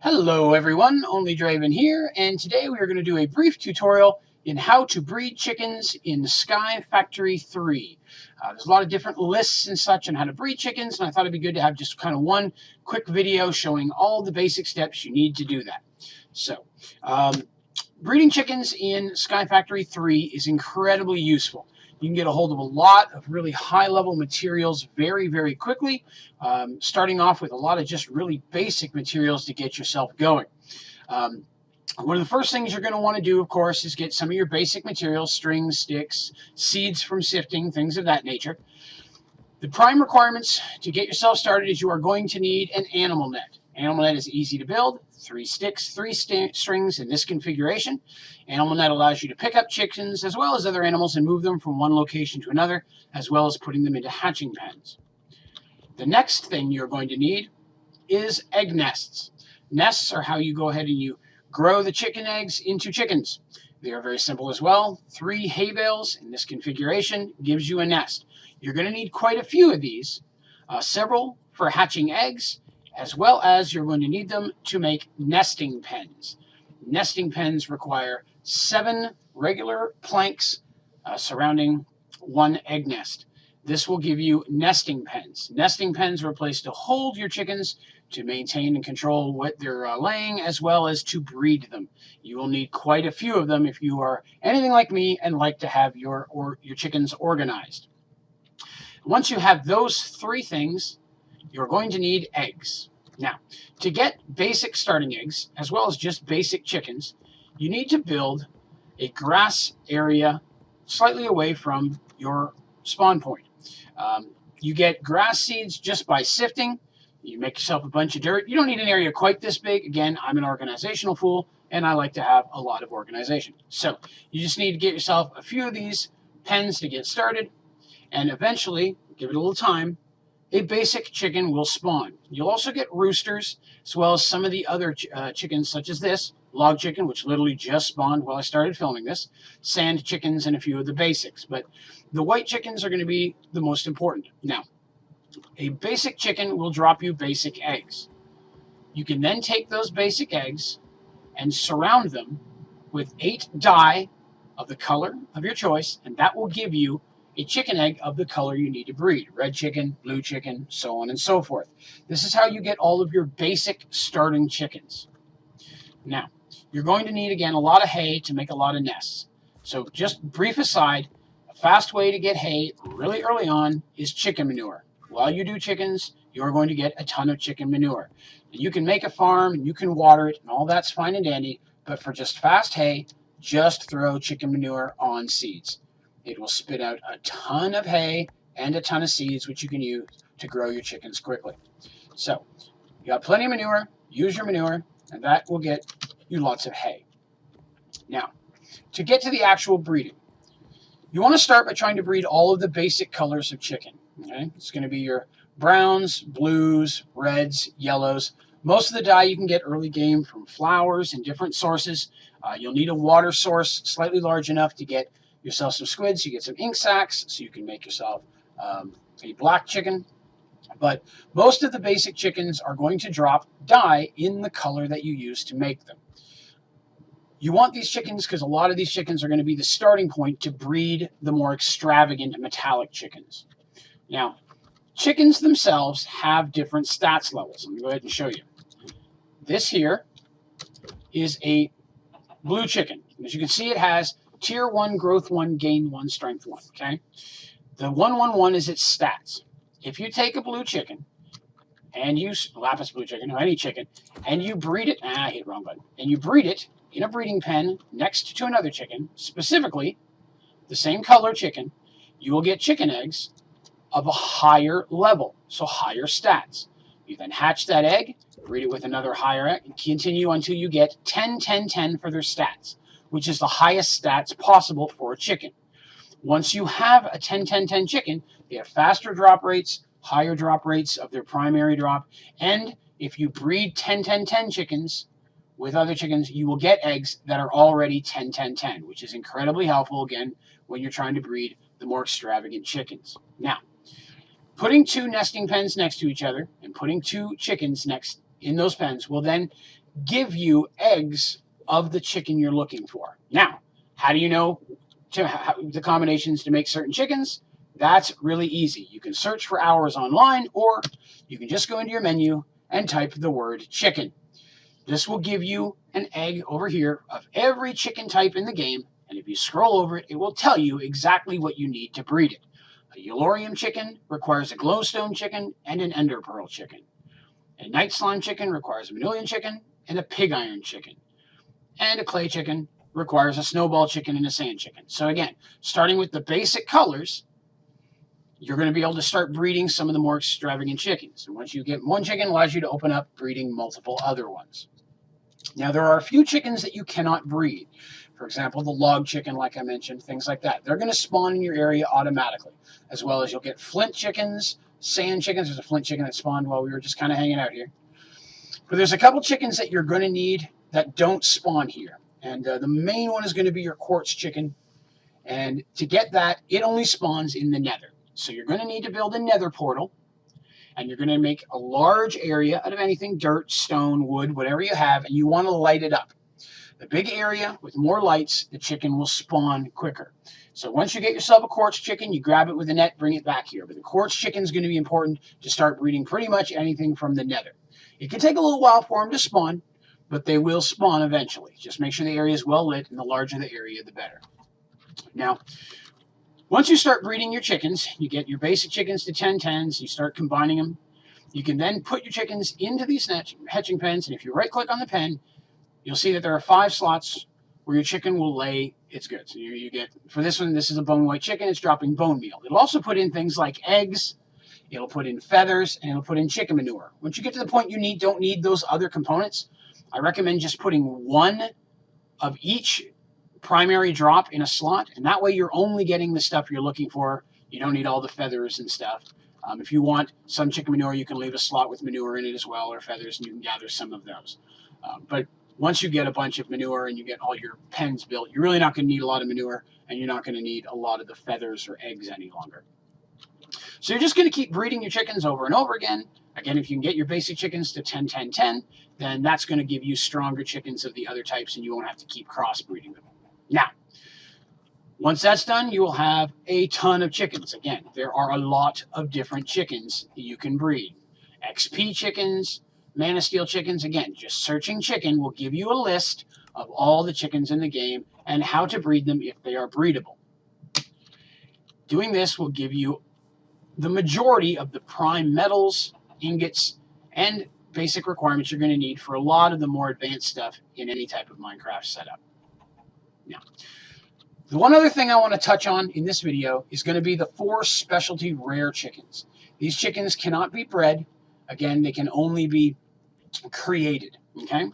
Hello everyone, onlydraven here, and today we are going to do a brief tutorial in how to breed chickens in Sky Factory 3. There's a lot of different lists and such on how to breed chickens, and I thought it'd be good to have just kind of one quick video showing all the basic steps you need to do that. So, breeding chickens in Sky Factory 3 is incredibly useful. You can get a hold of a lot of really high-level materials very, very quickly, starting off with a lot of just really basic materials to get yourself going. One of the first things you're going to want to do, of course, is get some of your basic materials, strings, sticks, seeds from sifting, things of that nature. The prime requirements to get yourself started is you are going to need an animal net. Animal net is easy to build. 3 sticks, 3 strings in this configuration. Animal net allows you to pick up chickens as well as other animals and move them from one location to another, as well as putting them into hatching pens. The next thing you're going to need is egg nests. Nests are how you go ahead and you grow the chicken eggs into chickens. They are very simple as well. 3 hay bales in this configuration gives you a nest. You're going to need quite a few of these, several for hatching eggs, as well as you're going to need them to make nesting pens. Nesting pens require 7 regular planks surrounding 1 egg nest. This will give you nesting pens. Nesting pens are a place to hold your chickens, to maintain and control what they're laying, as well as to breed them. You will need quite a few of them if you are anything like me and like to have your chickens organized. Once you have those 3 things, you're going to need eggs. Now, to get basic starting eggs, as well as just basic chickens, you need to build a grass area slightly away from your spawn point. You get grass seeds just by sifting. You make yourself a bunch of dirt. You don't need an area quite this big. Again, I'm an organizational fool, and I like to have a lot of organization. So you just need to get yourself a few of these pens to get started, and eventually, give it a little time, a basic chicken will spawn. You'll also get roosters, as well as some of the other chickens, such as this, log chicken, which literally just spawned while I started filming this, sand chickens, and a few of the basics. But the white chickens are going to be the most important. Now, a basic chicken will drop you basic eggs. You can then take those basic eggs and surround them with 8 dye of the color of your choice, and that will give you a chicken egg of the color you need to breed. Red chicken, blue chicken, so on and so forth. This is how you get all of your basic starting chickens. Now, you're going to need, again, a lot of hay to make a lot of nests. So just brief aside, a fast way to get hay really early on is chicken manure. While you do chickens, you're going to get a ton of chicken manure. And you can make a farm and you can water it and all that's fine and dandy, but for just fast hay, just throw chicken manure on seeds. It will spit out a ton of hay and a ton of seeds, which you can use to grow your chickens quickly. So, you got plenty of manure, use your manure, and that will get you lots of hay. Now, to get to the actual breeding, you want to start by trying to breed all of the basic colors of chicken. Okay? It's going to be your browns, blues, reds, yellows. Most of the dye you can get early game from flowers and different sources. You'll need a water source slightly large enough to get yourself some squids. You get some ink sacs so you can make yourself a black chicken. But most of the basic chickens are going to drop dye in the color that you use to make them. You want these chickens because a lot of these chickens are going to be the starting point to breed the more extravagant metallic chickens. Now, chickens themselves have different stats levels. Let me go ahead and show you. This here is a blue chicken. As you can see, it has Tier 1, Growth 1, Gain 1, Strength 1. Okay? The 111 is its stats. If you take a blue chicken and you lapis blue chicken or any chicken and you breed it, I hit wrong button, and you breed it in a breeding pen next to another chicken, specifically the same color chicken, you will get chicken eggs of a higher level, so higher stats. You then hatch that egg, breed it with another higher egg, and continue until you get 10, 10, 10 for their stats, which is the highest stats possible for a chicken. Once you have a 10, 10, 10 chicken, they have faster drop rates, higher drop rates of their primary drop, and if you breed 10, 10, 10 chickens with other chickens, you will get eggs that are already 10-10-10, which is incredibly helpful, again, when you're trying to breed the more extravagant chickens. Now, putting 2 nesting pens next to each other and putting 2 chickens next in those pens will then give you eggs of the chicken you're looking for. Now, how do you know the combinations to make certain chickens? That's really easy. You can search for hours online, or you can just go into your menu and type the word chicken. This will give you an egg over here of every chicken type in the game, and if you scroll over it, it will tell you exactly what you need to breed it. A Eulorium chicken requires a glowstone chicken and an ender pearl chicken. A night slime chicken requires a Manulian chicken and a pig iron chicken. And a clay chicken requires a snowball chicken and a sand chicken. So again, starting with the basic colors, you're going to be able to start breeding some of the more extravagant chickens. And once you get one chicken, it allows you to open up breeding multiple other ones. Now, there are a few chickens that you cannot breed. For example, the log chicken, like I mentioned, things like that. They're going to spawn in your area automatically, as well as you'll get flint chickens, sand chickens. There's a flint chicken that spawned while we were just kind of hanging out here. But there's a couple chickens that you're going to need that don't spawn here. And the main one is going to be your quartz chicken. And to get that, it only spawns in the nether. So you're going to need to build a nether portal. And you're going to make a large area out of anything, dirt, stone, wood, whatever you have, and you want to light it up. The big area with more lights, the chicken will spawn quicker. So once you get yourself a quartz chicken, you grab it with a net, bring it back here. But the quartz chicken is going to be important to start breeding pretty much anything from the nether. It can take a little while for them to spawn, but they will spawn eventually. Just make sure the area is well lit, and the larger the area, the better. Now, once you start breeding your chickens, you get your basic chickens to 10-10s, you start combining them. You can then put your chickens into these hatching pens, and if you right-click on the pen, you'll see that there are 5 slots where your chicken will lay its goods. So you get, for this one, this is a bone white chicken, it's dropping bone meal. It'll also put in things like eggs, it'll put in feathers, and it'll put in chicken manure. Once you get to the point you don't need those other components, I recommend just putting 1 of each primary drop in a slot, and that way you're only getting the stuff you're looking for. You don't need all the feathers and stuff. If you want some chicken manure, you can leave a slot with manure in it as well, or feathers, and you can gather some of those. But once you get a bunch of manure and you get all your pens built, you're really not going to need a lot of manure, and you're not going to need a lot of the feathers or eggs any longer. So you're just going to keep breeding your chickens over and over again. Again, if you can get your basic chickens to 10-10-10, then that's going to give you stronger chickens of the other types, and you won't have to keep crossbreeding them. Now, once that's done, you will have a ton of chickens. Again, there are a lot of different chickens you can breed. XP chickens, Mana Steel chickens. Again, just searching chicken will give you a list of all the chickens in the game and how to breed them if they are breedable. Doing this will give you the majority of the prime metals, ingots, and basic requirements you're going to need for a lot of the more advanced stuff in any type of Minecraft setup. Now, the one other thing I want to touch on in this video is going to be the 4 specialty rare chickens. These chickens cannot be bred. Again, they can only be created. Okay.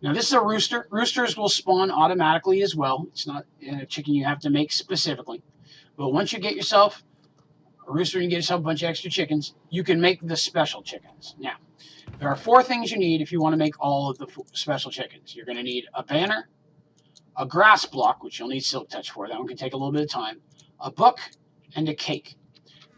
Now, this is a rooster. Roosters will spawn automatically as well. It's not a chicken you have to make specifically. But once you get yourself a rooster and you get yourself a bunch of extra chickens, you can make the special chickens. Now, there are 4 things you need if you want to make all of the special chickens. You're going to need a banner, a grass block, which you'll need Silk Touch for. That one can take a little bit of time, a book, and a cake.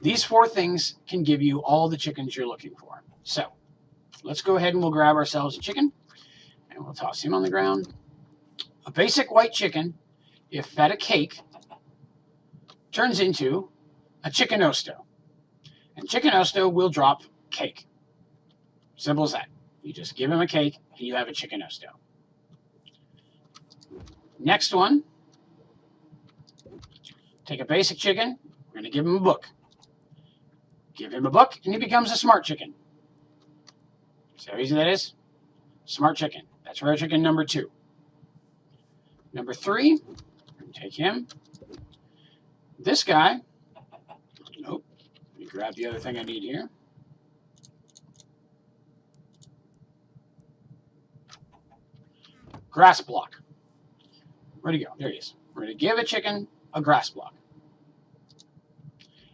These 4 things can give you all the chickens you're looking for. So, let's go ahead and we'll grab ourselves a chicken, and we'll toss him on the ground. A basic white chicken, if fed a cake, turns into a chickenosto. And chickenosto will drop cake. Simple as that. You just give him a cake, and you have a chickenosto. Next one, take a basic chicken, we're going to give him a book. Give him a book, and he becomes a smart chicken. See how easy that is? Smart chicken. That's rare chicken number 2. Number 3, take him. This guy, nope, let me grab the other thing I need here. Grass block. Where'd he go? There he is. We're going to give a chicken a grass block.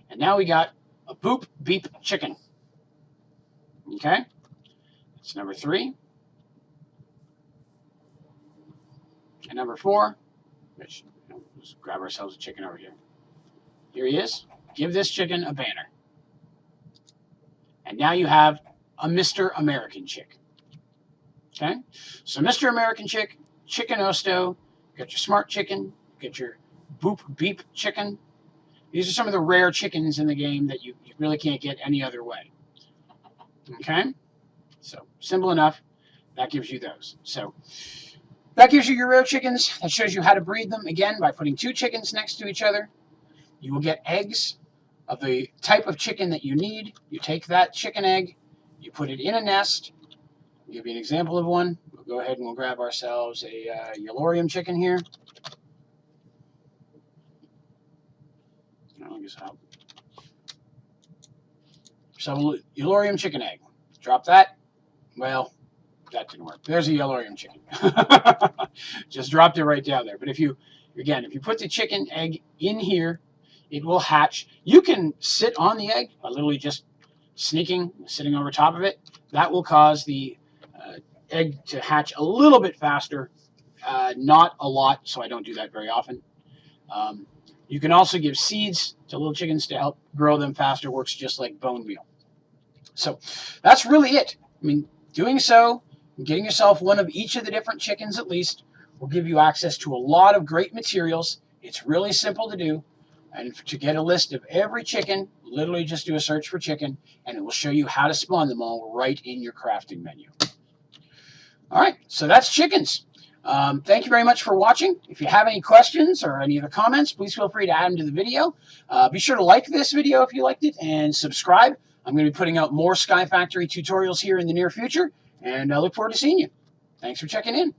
And now we got a Beep Chicken. Okay? That's number 3. And number 4, which, let's grab ourselves a chicken over here. Here he is. Give this chicken a banner. And now you have a Mr. American Chick. Okay? So Mr. American Chick, Chickenosto, you got your Smart Chicken, you got your Beep Chicken. These are some of the rare chickens in the game that you really can't get any other way. Okay? So simple enough. That gives you those. So that gives you your rare chickens. That shows you how to breed them, again, by putting 2 chickens next to each other. You will get eggs of the type of chicken that you need. You take that chicken egg, you put it in a nest. I'll give you an example of one. We'll go ahead and we'll grab ourselves a Yellorium chicken here. So Yellorium chicken egg. Drop that. Well, that didn't work. There's a Yellorium chicken. Just dropped it right down there. But if you put the chicken egg in here, it will hatch. You can sit on the egg by literally just sitting over top of it. That will cause the egg to hatch a little bit faster. Not a lot, so I don't do that very often. You can also give seeds to little chickens to help grow them faster. Works just like bone meal. So that's really it. I mean, doing so, getting yourself one of each of the different chickens at least, will give you access to a lot of great materials. It's really simple to do. And to get a list of every chicken, literally just do a search for chicken, and it will show you how to spawn them all right in your crafting menu. All right, so that's chickens. Thank you very much for watching. If you have any questions or any other comments, please feel free to add them to the video. Be sure to like this video if you liked it, and subscribe. I'm going to be putting out more Sky Factory tutorials here in the near future, and I look forward to seeing you. Thanks for checking in.